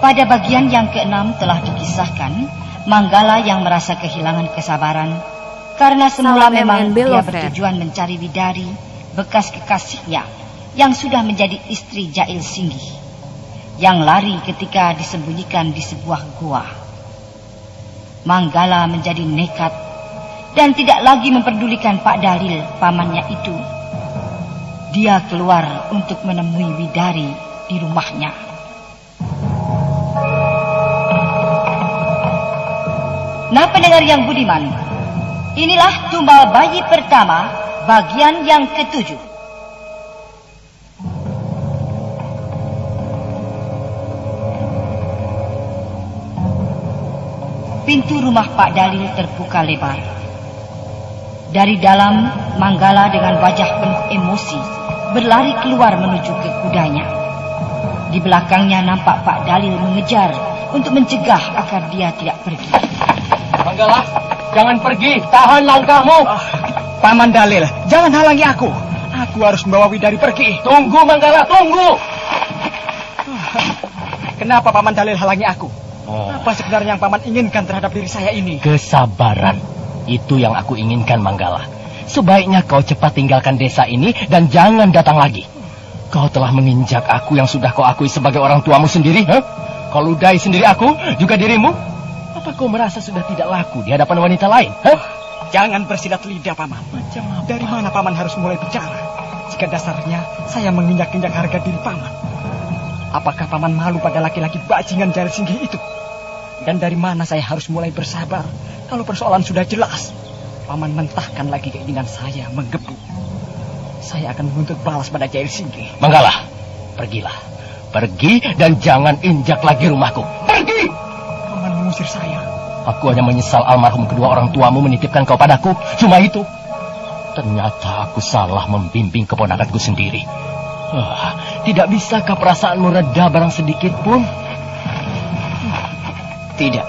Pada bagian yang ke-6 telah dikisahkan Manggala yang merasa kehilangan kesabaran karena semula memang dia bertujuan mencari Widari, bekas kekasihnya yang sudah menjadi istri Jail Singgih, yang lari ketika disembunyikan di sebuah gua. Manggala menjadi nekat dan tidak lagi memperdulikan Pak Dalil, pamannya itu. Dia keluar untuk menemui Widari di rumahnya. Nah, pendengar yang budiman, inilah Tumbal Bayi pertama, bagian yang ke-7. Pintu rumah Pak Dalil terbuka lebar. Dari dalam, Manggala dengan wajah penuh emosi berlari keluar menuju ke kudanya. Di belakangnya nampak Pak Dalil mengejar untuk mencegah agar dia tidak pergi. Manggala, jangan pergi, tahan langkahmu. Paman Dalil, jangan halangi aku. Aku harus membawa Widari pergi. Tunggu Manggala, tunggu. Kenapa Paman Dalil halangi aku? Apa sebenarnya yang Paman inginkan terhadap diri saya ini? Kesabaran, itu yang aku inginkan Manggala. Sebaiknya kau cepat tinggalkan desa ini dan jangan datang lagi. Kau telah menginjak aku yang sudah kau akui sebagai orang tuamu sendiri. Kau ludahi sendiri aku, juga dirimu. Apa kau merasa sudah tidak laku di hadapan wanita lain? Jangan bersilat lidah, Paman. Dari mana Paman harus mulai bicara? Jika dasarnya saya menginjak-injak harga diri Paman. Apakah Paman malu pada laki-laki bajingan Jail Singgih itu? Dan dari mana saya harus mulai bersabar kalau persoalan sudah jelas? Paman mentahkan lagi keinginan saya menggebu. Saya akan menuntut balas pada Jail Singgih. Manggala, pergilah. Pergi dan jangan injak lagi rumahku. Pergi! Paman mengusir saya. Aku hanya menyesal almarhum kedua orang tuamu menitipkan kau padaku. Cuma itu. Ternyata aku salah membimbing keponakanku sendiri. Tidak bisakah perasaanmu reda barang sedikit pun? Tidak.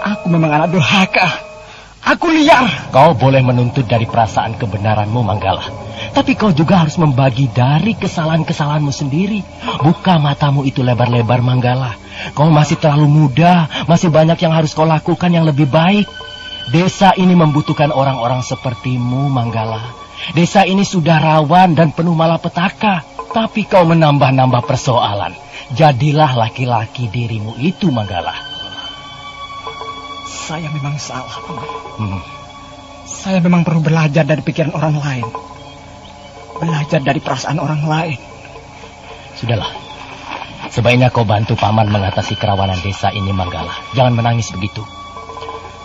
Aku memang anak durhaka. Aku liar. Kau boleh menuntut dari perasaan kebenaranmu, Manggala. Tapi kau juga harus membagi dari kesalahan-kesalahanmu sendiri. Buka matamu itu lebar-lebar, Manggala. Kau masih terlalu muda. Masih banyak yang harus kau lakukan yang lebih baik. Desa ini membutuhkan orang-orang sepertimu, Manggala. Desa ini sudah rawan dan penuh malapetaka. Tapi kau menambah-nambah persoalan. Jadilah laki-laki dirimu itu, Manggala. Saya memang salah, Paman. Saya memang perlu belajar dari pikiran orang lain. Belajar dari perasaan orang lain. Sudahlah. Sebaiknya kau bantu Paman mengatasi kerawanan desa ini, Manggala. Jangan menangis begitu.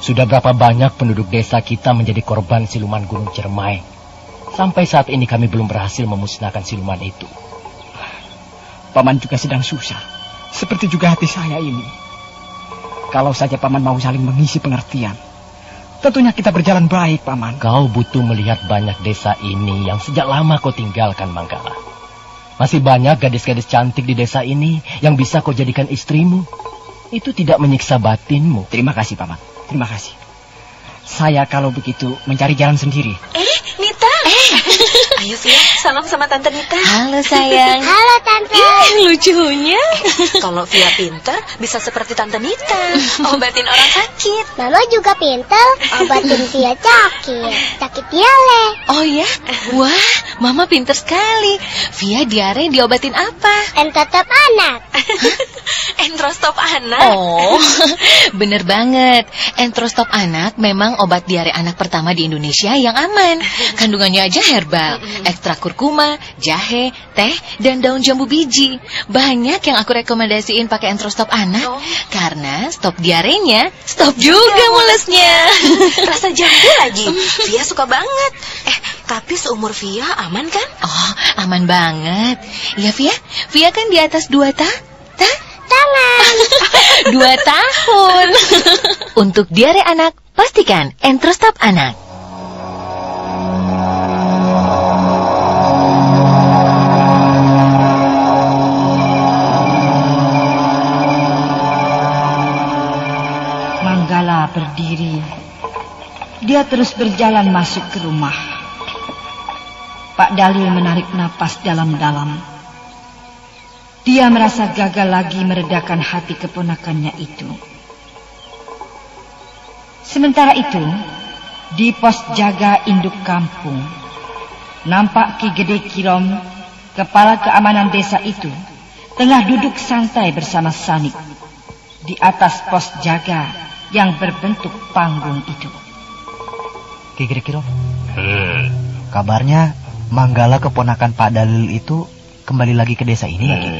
Sudah berapa banyak penduduk desa kita menjadi korban siluman Gunung Ciremai. Sampai saat ini kami belum berhasil memusnahkan siluman itu. Paman juga sedang susah. Seperti juga hati saya ini. Kalau saja Paman mau saling mengisi pengertian, tentunya kita berjalan baik, Paman. Kau butuh melihat banyak desa ini yang sejak lama kau tinggalkan, Manggala. Masih banyak gadis-gadis cantik di desa ini yang bisa kau jadikan istrimu. Itu tidak menyiksa batinmu. Terima kasih, Paman. Terima kasih. Saya kalau begitu mencari jalan sendiri. Nita. Ayo Via, salam sama Tante Nita. Halo sayang. Halo Tante. Lucunya. Kalau Via pinter, bisa seperti Tante Nita. Obatin orang sakit. Mama juga pinter, obatin Via sakit diare. Oh ya? Wah, Mama pinter sekali. Via diare diobatin apa? Entrostop anak. Entrostop anak? Oh, bener banget. Entrostop anak memang obat diare anak pertama di Indonesia yang aman. Kandungannya aja herbal. Ekstra kurkuma, jahe, teh, dan daun jambu biji. Banyak yang aku rekomendasiin pakai Entrostop anak. Karena stop diarenya, stop juga mulesnya. Rasa jambu lagi. Via suka banget. Tapi seumur Via aman kan? Oh, aman banget. Ya Via, Via kan di atas 2 Tangan. 2 tahun. Untuk diare anak, pastikan Entrostop anak. Manggala berdiri. Dia terus berjalan masuk ke rumah. Pak Dalil menarik napas dalam-dalam. Dia merasa gagal lagi meredakan hati keponakannya itu. Sementara itu, di pos jaga induk kampung, nampak Ki Gede Kirom, kepala keamanan desa itu, tengah duduk santai bersama Sanik di atas pos jaga yang berbentuk panggung itu. Ki Gede Kirom, kabarnya Manggala keponakan Pak Dalil itu kembali lagi ke desa ini ya, Ki?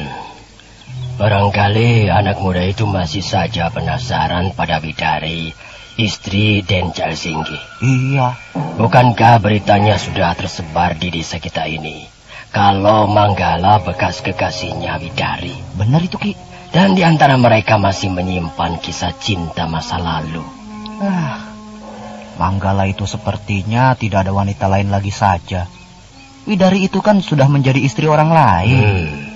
Barangkali anak muda itu masih saja penasaran pada Widari, istri Den Jalsinggi. Iya. Bukankah beritanya sudah tersebar di desa kita ini kalau Manggala bekas kekasihnya Widari? Benar itu, Ki. Dan di antara mereka masih menyimpan kisah cinta masa lalu. Manggala itu sepertinya tidak ada wanita lain lagi saja. Widari itu kan sudah menjadi istri orang lain.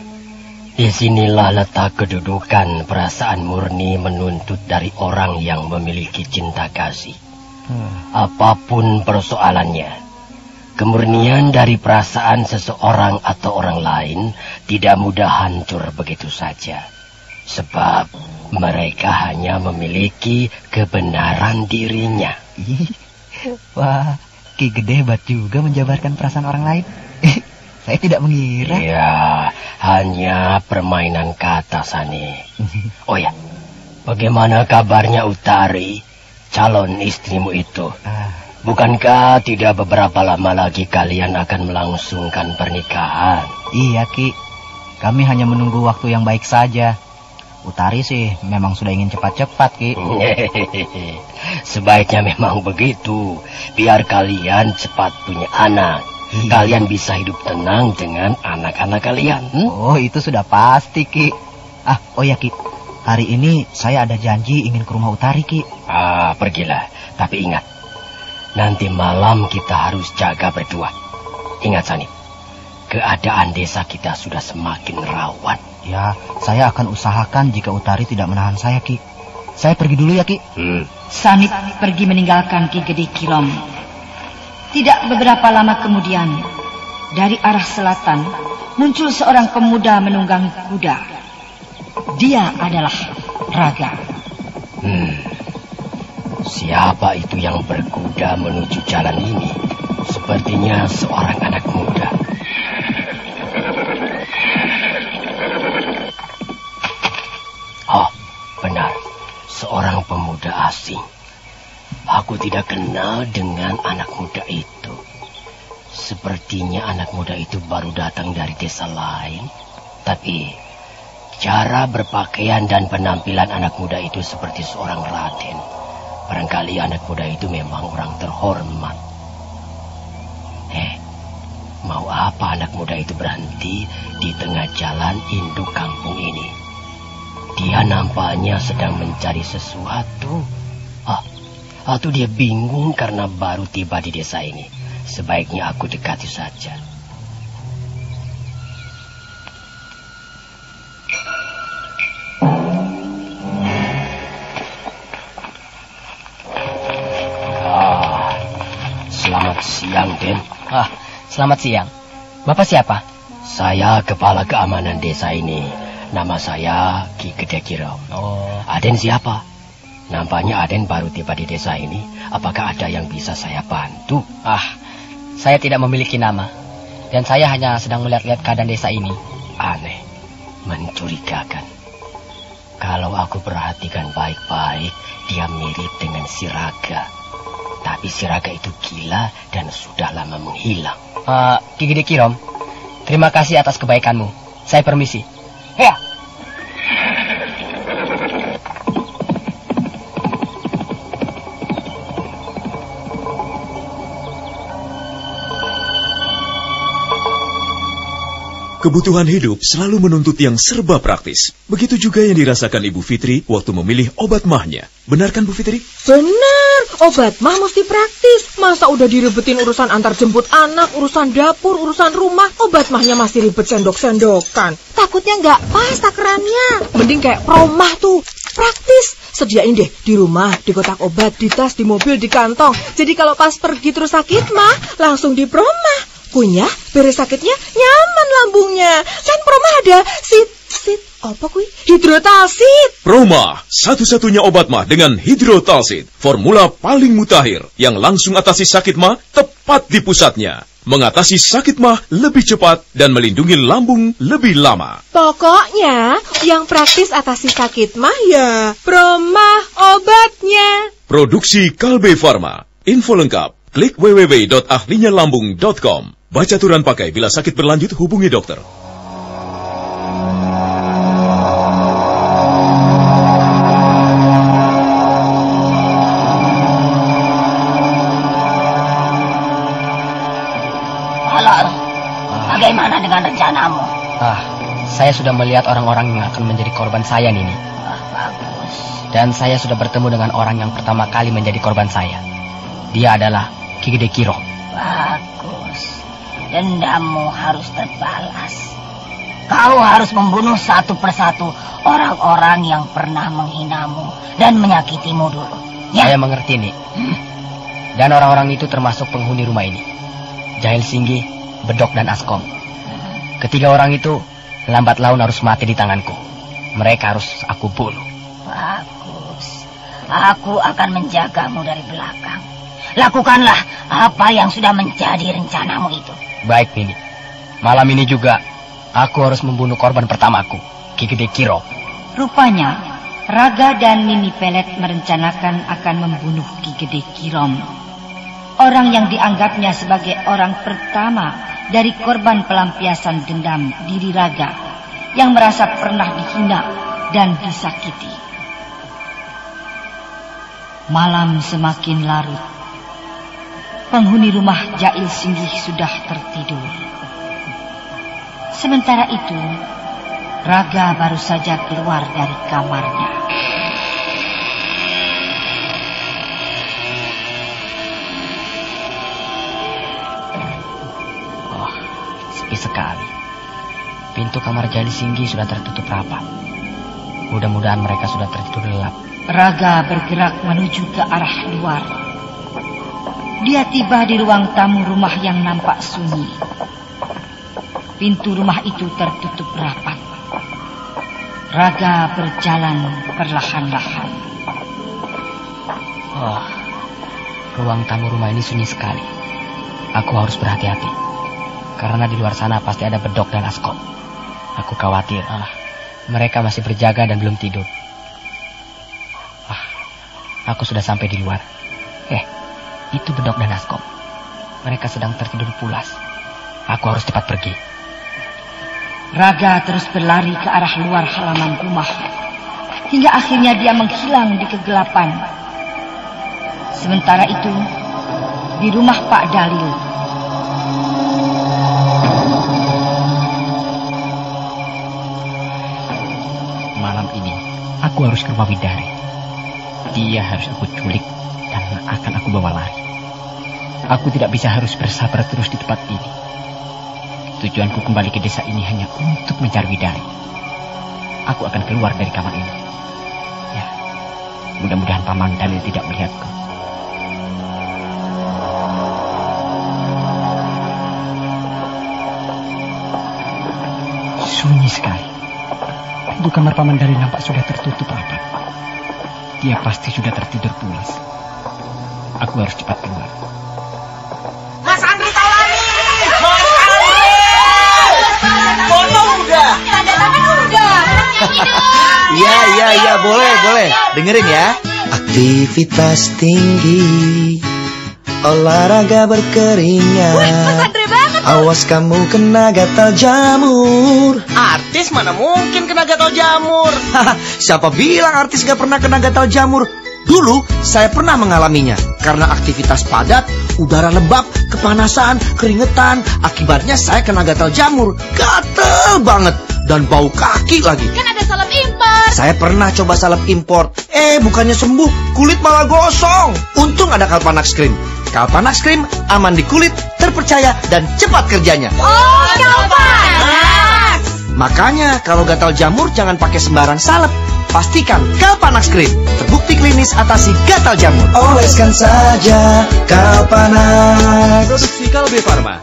Disinilah letak kedudukan perasaan murni menuntut dari orang yang memiliki cinta kasih. Apapun persoalannya, kemurnian dari perasaan seseorang atau orang lain tidak mudah hancur begitu saja. Sebab mereka hanya memiliki kebenaran dirinya. Wah, Ki Gede hebat juga menjabarkan perasaan orang lain. Saya tidak mengira. Ya, hanya permainan kata, Sani. Oh ya, bagaimana kabarnya Utari, calon istrimu itu? Bukankah tidak beberapa lama lagi kalian akan melangsungkan pernikahan? Iya, Ki. Kami hanya menunggu waktu yang baik saja. Utari sih memang sudah ingin cepat-cepat, Ki. Sebaiknya memang begitu. Biar kalian cepat punya anak. Kalian bisa hidup tenang dengan anak-anak kalian. Oh, itu sudah pasti, Ki. Oh ya, Ki. Hari ini saya ada janji ingin ke rumah Utari, Ki. Pergilah. Tapi ingat, nanti malam kita harus jaga berdua. Ingat, Sani, keadaan desa kita sudah semakin rawan. Ya, saya akan usahakan jika Utari tidak menahan saya, Ki. Saya pergi dulu ya, Ki. Sanit pergi meninggalkan Ki Gede Kirom. Tidak beberapa lama kemudian, dari arah selatan muncul seorang pemuda menunggangi kuda. Dia adalah Raga. Siapa itu yang berkuda menuju jalan ini? Sepertinya seorang anak muda. Oh, benar. Seorang pemuda asing. Aku tidak kenal dengan anak muda itu. Sepertinya anak muda itu baru datang dari desa lain. Tapi cara berpakaian dan penampilan anak muda itu seperti seorang raden. Barangkali anak muda itu memang orang terhormat. Mau apa anak muda itu berhenti di tengah jalan induk kampung ini? Dia nampaknya sedang mencari sesuatu. Atau dia bingung karena baru tiba di desa ini. Sebaiknya aku dekati saja. Selamat siang, Den. Selamat siang. Bapak siapa? Saya kepala keamanan desa ini. Nama saya Ki Gede Kirom. Aden siapa? Nampaknya Aden baru tiba di desa ini. Apakah ada yang bisa saya bantu? Saya tidak memiliki nama. Dan saya hanya sedang melihat-lihat keadaan desa ini. Aneh, mencurigakan. Kalau aku perhatikan baik-baik, dia mirip dengan si Raga. Tapi si Raga itu gila dan sudah lama menghilang. Ki Gede Kirom, terima kasih atas kebaikanmu. Saya permisi. Ya. Kebutuhan hidup selalu menuntut yang serba praktis. Begitu juga yang dirasakan Ibu Fitri waktu memilih obat mahnya. Benar kan, Bu Fitri? Benar, obat mah mesti praktis. Masa udah direbetin urusan antar jemput anak, urusan dapur, urusan rumah, obat mahnya masih ribet sendok-sendokan. Takutnya nggak pas takarannya. Mending kayak promah tuh, praktis. Sediain deh di rumah, di kotak obat, di tas, di mobil, di kantong. Jadi kalau pas pergi terus sakit mah, langsung di promah. Punya, beres sakitnya nyaman lambungnya. Kan promah ada Apa kuwi? Hidrotalsit. Proma, satu-satunya obat mah dengan hidrotalsit. Formula paling mutakhir yang langsung atasi sakit mah tepat di pusatnya. Mengatasi sakit mah lebih cepat dan melindungi lambung lebih lama. Pokoknya yang praktis atasi sakit mah ya Proma obatnya. Produksi Kalbe Farma. Info lengkap klik www.ahlinyalambung.com. Baca aturan pakai, bila sakit berlanjut hubungi dokter. Bagaimana dengan rencanamu? Saya sudah melihat orang-orang yang akan menjadi korban saya, Nini. Bagus. Dan saya sudah bertemu dengan orang yang pertama kali menjadi korban saya. Dia adalah Ki Gede Kiro. Bagus. Dendammu harus terbalas. Kau harus membunuh satu persatu orang-orang yang pernah menghinamu dan menyakitimu dulu. Ya? Saya mengerti, Nih. Dan orang-orang itu termasuk penghuni rumah ini. Jahil Singgi, Bedok, dan Askom. Ketiga orang itu lambat laun harus mati di tanganku. Mereka harus aku bunuh. Bagus. Aku akan menjagamu dari belakang. Lakukanlah apa yang sudah menjadi rencanamu itu. Baik, Nini. Malam ini juga aku harus membunuh korban pertamaku, Ki Gede Kiro. Rupanya Raga dan Nini Pelet merencanakan akan membunuh Ki Gede Kirom, orang yang dianggapnya sebagai orang pertama dari korban pelampiasan dendam diri Raga yang merasa pernah dihina dan disakiti. Malam semakin larut. Penghuni rumah Jail Singgih sudah tertidur. Sementara itu, Raga baru saja keluar dari kamarnya. Sepi sekali. Pintu kamar Jail Singgi sudah tertutup rapat. Mudah-mudahan mereka sudah tertidur lelap. Raga bergerak menuju ke arah luar. Dia tiba di ruang tamu rumah yang nampak sunyi. Pintu rumah itu tertutup rapat. Raga berjalan perlahan-lahan. Ruang tamu rumah ini sunyi sekali. Aku harus berhati-hati. Karena di luar sana pasti ada Bedok dan Askom. Aku khawatir. Mereka masih berjaga dan belum tidur. Aku sudah sampai di luar. Itu Bedok dan Askom. Mereka sedang tertidur pulas. Aku harus cepat pergi. Raga terus berlari ke arah luar halaman rumah. Hingga akhirnya dia menghilang di kegelapan. Sementara itu, di rumah Pak Dalil, malam ini aku harus ke rumah Widari. Dia harus aku culik dan akan aku bawa lari. Aku tidak bisa harus bersabar terus di tempat ini. Tujuanku kembali ke desa ini hanya untuk mencari Widari. Aku akan keluar dari kamar ini. Ya, mudah-mudahan Paman Dalil tidak melihatku. Sunyi sekali. Pintu kamar Paman Dalil nampak sudah tertutup rapat. Dia pasti sudah tertidur pulas. Aku harus cepat keluar. Mas Andri Tawani! Mas Andri! Foto udah! Tanda tangan udah! Iya, boleh. Dengerin ya. Aktivitas tinggi, olahraga berkeringat. Wih, Mas Andri banget. Awas kamu kena gatal jamur. Artis mana mungkin kena gatal jamur? Siapa bilang artis gak pernah kena gatal jamur? Dulu saya pernah mengalaminya. Karena aktivitas padat, udara lembab, kepanasan, keringetan. Akibatnya saya kena gatal jamur. Gatel banget. Dan bau kaki lagi. Kan ada salep impor. Saya pernah coba salep impor. Bukannya sembuh, kulit malah gosong. Untung ada Kalpanax Cream. Kalpanax Cream aman di kulit, terpercaya, dan cepat kerjanya. Oh, Kalpanax! Makanya kalau gatal jamur jangan pakai sembarang salep. Pastikan Kalpanax Cream terbukti klinis atasi gatal jamur. Oleskan saja Kalpanax. Produksi Kalbe Farma.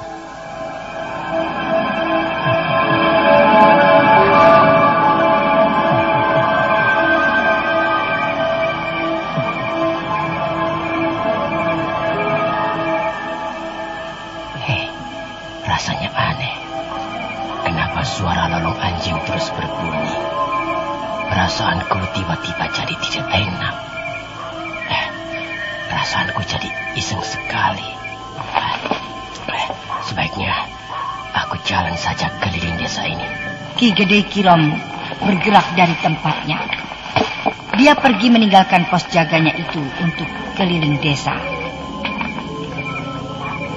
Aneh, kenapa suara lolong anjing terus berbunyi? Perasaanku tiba-tiba jadi tidak enak. Perasaanku jadi iseng sekali. Sebaiknya aku jalan saja keliling desa ini. Ki Gede Kirom bergerak dari tempatnya. Dia pergi meninggalkan pos jaganya itu untuk keliling desa.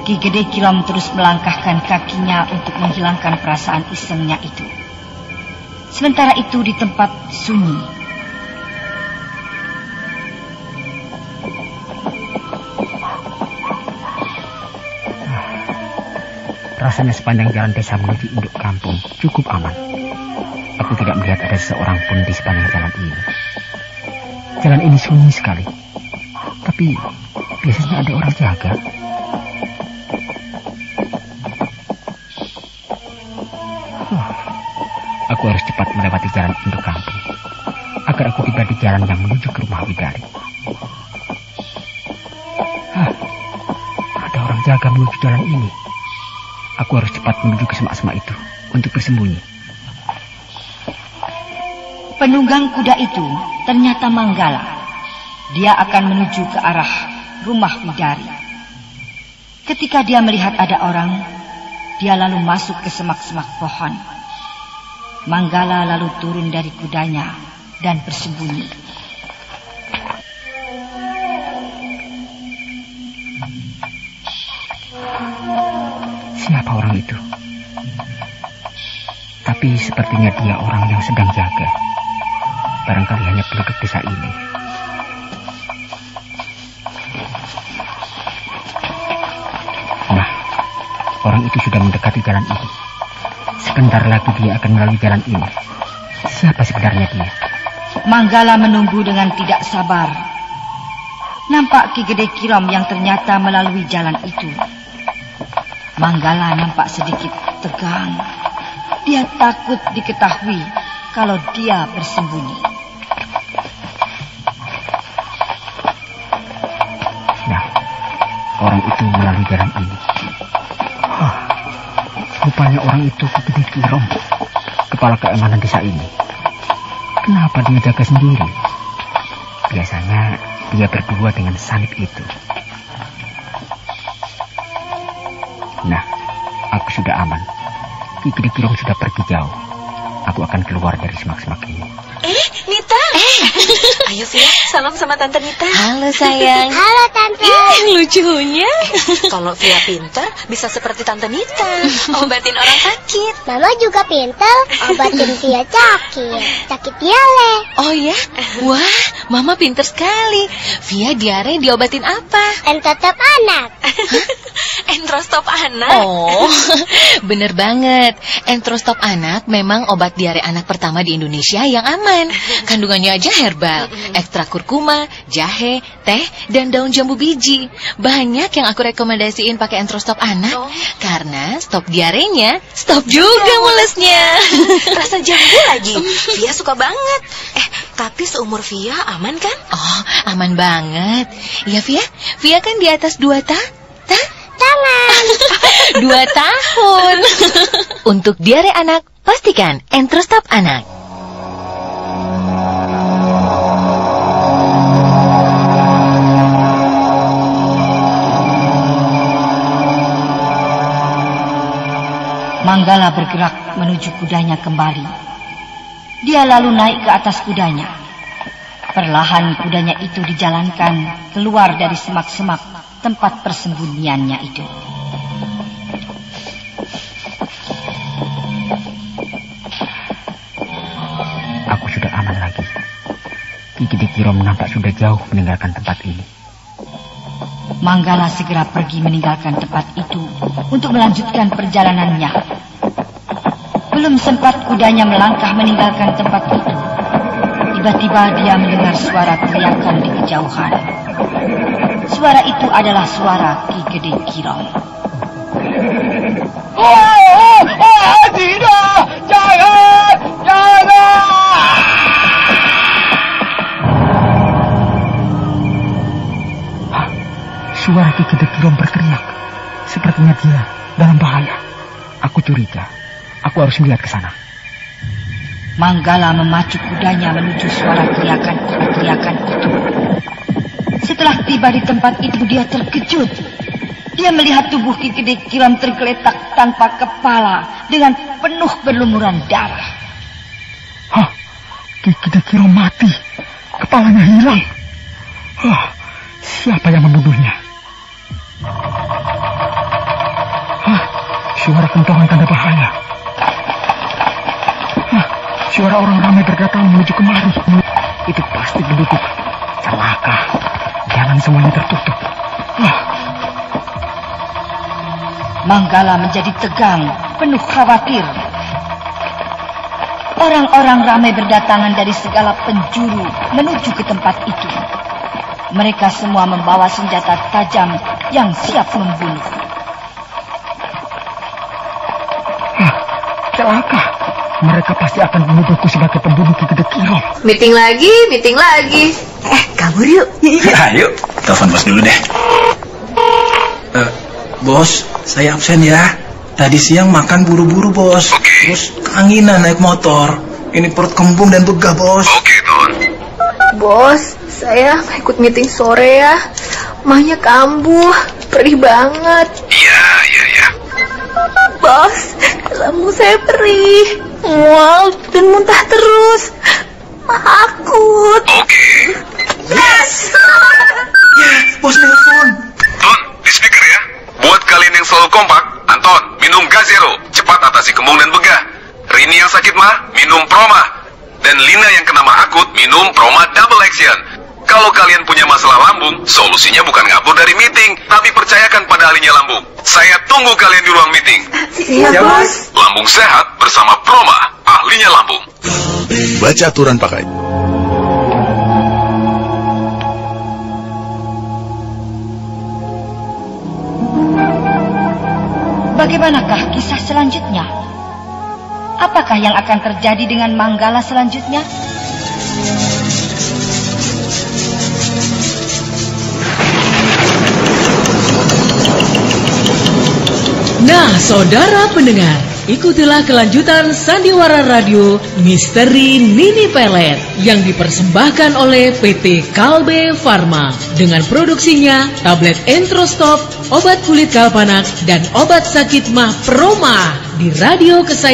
Ki Gede Kirom terus melangkahkan kakinya untuk menghilangkan perasaan isengnya itu. Sementara itu di tempat sunyi, rasanya sepanjang jalan desa menuju induk kampung cukup aman. Aku tidak melihat ada seseorang pun di sepanjang jalan ini. Jalan ini sunyi sekali, tapi biasanya ada orang jaga. Aku harus cepat melewati jalan induk kampung agar aku tiba di jalan yang menuju ke rumah Widari. Ada orang jaga menuju jalan ini. Aku harus cepat menuju ke semak-semak itu untuk bersembunyi. penunggang kuda itu ternyata Manggala. Dia akan menuju ke arah rumah Widari. Ketika dia melihat ada orang, dia lalu masuk ke semak-semak pohon. Manggala lalu turun dari kudanya dan bersembunyi. Siapa orang itu? Tapi sepertinya dia orang yang sedang jaga. Barangkali hanya penduduk desa ini. Nah, orang itu sudah mendekati jalan ini. Sebentar lagi dia akan melalui jalan ini. Siapa sebenarnya dia? Manggala menunggu dengan tidak sabar. Nampak Ki Gede Kirom yang ternyata melalui jalan itu. Manggala nampak sedikit tegang. Dia takut diketahui kalau dia bersembunyi. Nah, orang itu melalui jalan ini. Rupanya orang itu Ki Gede Kirom, kepala keamanan desa ini. Kenapa dia jaga sendiri? Biasanya dia berdua dengan Sanip itu. Nah, aku sudah aman. Ki Gede Kirom sudah pergi jauh. Aku akan keluar dari semak-semak ini. Nita. Ayo Via, salam sama Tante Nita. Halo sayang. Halo Tante. Lucunya. Kalau Via pintar, bisa seperti Tante Nita. Obatin orang sakit. Mama juga pintar, obatin Via sakit diare. Oh ya? Wah, Mama pintar sekali. Via diare diobatin apa? Entrostop anak. Entrostop anak? Oh, bener banget. Entrostop anak memang obat diare anak pertama di Indonesia yang aman. Kandungannya aja herbal, ekstra kurkuma, jahe, teh, dan daun jambu biji. Banyak yang aku rekomendasiin pakai Entrostop anak, karena stop diarenya, stop juga mulesnya. Rasa jambu lagi. Via suka banget. Tapi seumur Via aman kan? Oh, aman banget. Ya Via, Via kan di atas 2 Tangan. 2 tahun. Untuk diare anak, pastikan Entrostop anak. Manggala bergerak menuju kudanya kembali. Dia lalu naik ke atas kudanya. Perlahan kudanya itu dijalankan keluar dari semak-semak tempat persembunyiannya itu. Aku sudah aman lagi. Ki Gede Kirom nampak sudah jauh meninggalkan tempat ini. Manggala segera pergi meninggalkan tempat itu untuk melanjutkan perjalanannya. Belum sempat kudanya melangkah meninggalkan tempat itu, tiba-tiba dia mendengar suara teriakan di kejauhan. Suara itu adalah suara Ki Gede Kirom. Tidak! Jangan! Jangan! Suara Ki Gede Kirom berteriak. Sepertinya dia dalam bahaya. Aku curiga. Aku harus melihat ke sana. Manggala memacu kudanya menuju suara teriakan itu. Setelah tiba di tempat itu, dia terkejut. Dia melihat tubuh Ki Gede Kiram tergeletak tanpa kepala dengan penuh berlumuran darah. Hah, Ki Gede Kiram mati. Kepalanya hilang. Siapa yang membunuhnya? Suara kentongan tanda bahaya. Suara orang ramai berdatangan menuju kemari. Itu pasti penduduk. Celaka. Jalan semuanya tertutup. Manggala menjadi tegang, penuh khawatir. Orang-orang ramai berdatangan dari segala penjuru menuju ke tempat itu. Mereka semua membawa senjata tajam yang siap membunuh. Celaka. Mereka pasti akan menuduhku sebagai pembunuh Ki Gede Kiram. Meeting lagi. Kabur yuk. Ayo, telepon bos dulu deh. Bos, saya absen ya. Tadi siang makan buru-buru, bos. Terus keanginan naik motor. Ini perut kembung dan begah, bos. Don. Bos, saya mau ikut meeting sore ya. Mahnya kambuh, perih banget. Iya. Bos, lambung saya perih, mual dan muntah terus. Akut. Yes. Ya, bos nelfon. Don, di speaker ya. Buat kalian yang selalu kompak, Anton, minum Gazero. Cepat atasi kembung dan begah. Rini yang sakit mah, minum Proma. Dan Lina yang kena mah akut, minum Proma Double Action. Kalau kalian punya masalah lambung, solusinya bukan ngabur dari meeting, tapi percayakan pada ahlinya lambung. Saya tunggu kalian di ruang meeting. Siap, bos. Lambung sehat bersama Proma, ahlinya lambung. Baca aturan pakai. Bagaimanakah kisah selanjutnya? Apakah yang akan terjadi dengan Manggala selanjutnya? Nah, saudara pendengar, ikutilah kelanjutan Sandiwara Radio Misteri Nini Pelet yang dipersembahkan oleh PT Kalbe Farma dengan produksinya tablet Entrostop, obat kulit kalpanak, dan obat sakit mah Proma di radio kesayangan